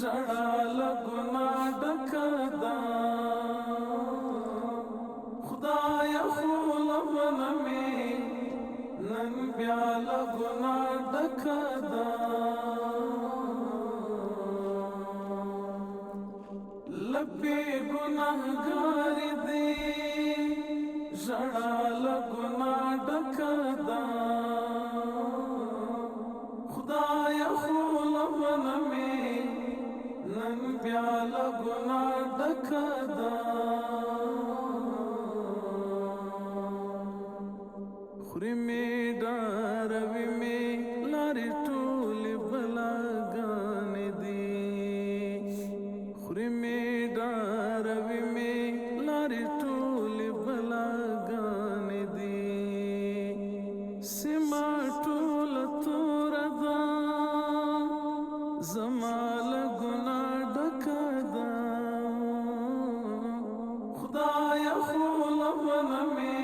ژړا له ګناه ډکه ده خدایه خو له منه مې نن بیا له ګناه ډکه ده لبې ګناهګارې دي ژړا له ګناه ډکه ده خدایه خو له منه مې نن بیا له ګناه ډکه ده خوري مې ډاروي مې لارې ټولې بلاګانې دي خوري مې ډاروي مې لارې ټولې بلاګانې دي سیمه ټوله توره ده زما له ګناه ډکه ده خدایه خو له منه مې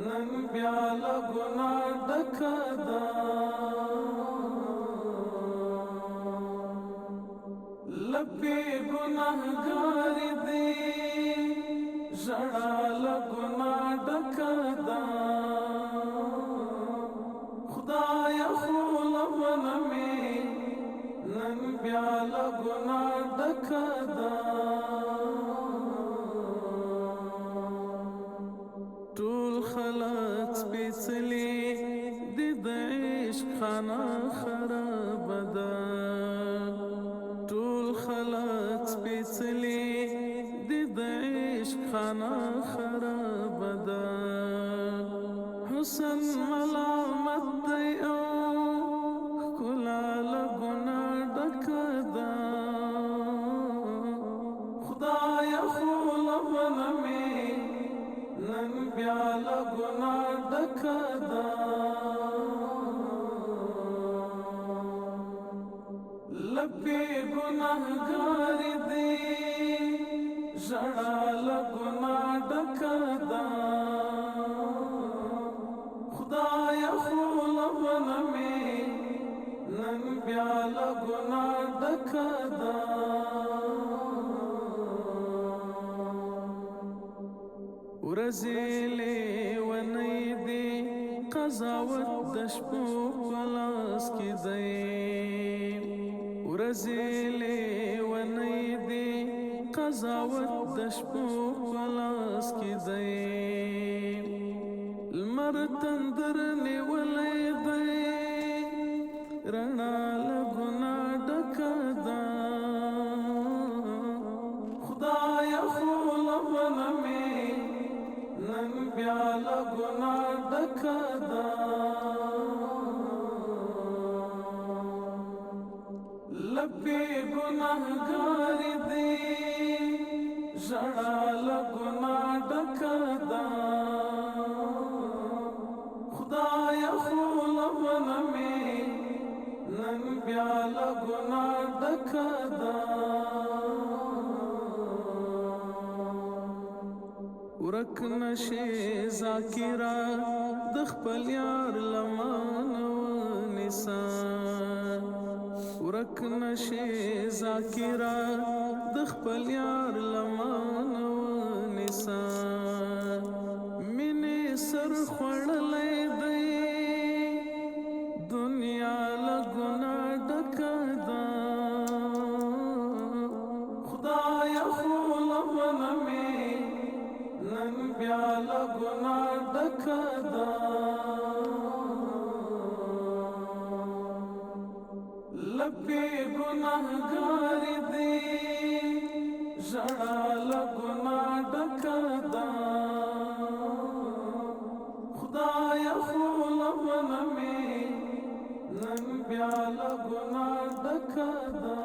نن بیا له ګناه ډکه ده لبې ګناهګارې دي ژړا له ګناه ډکه ده خدایه خو له منه مې نن بیا له ګناه ډکه ده ټول خلق سپېڅلي دي د عشق خانه خرابه ده ټول خلق سپېڅلي دي د عشق خانه خرابه ده حسن ملامت دی او ښکلا له ګناه ډکه ده خدایه خو له منه مې نن بیا له ګناه ډکه ده لبې ګناهګارې دي ژړا له ګناه ډکه ده خدایه خو له منه مې نن بیا له ګناه ډکه ده ورځې لیونۍ دي قضاوت د شپو په لاس کې دی ورځې لیونۍ دي قضاوت د شپو په لاس کې دی لمر تندر نیولی دی رڼا له ګناه ډکه ده خدایه خو له منه مې نن بیا له ګناه ډکه ده لبې ګناهګارې دي ژړا له ګناه ډکه ده خدایه خو له منه مې نن بیا له ګناه ډکه ده ورک نشي ذاکره د خپل یار لمانه ونیسه ورک نشي ذاکره د خپل یار لمانه ونیسه مینې سر خوړلی دی دنیا له ګناه ډکه ده خدایه خو له منه مې نن بیا له ګناه ډکه ده لبې ګناهګارې دي ژړا له ګناه ډکه ده خدایه خو له منه مې نن بیا له ګناه ډکه ده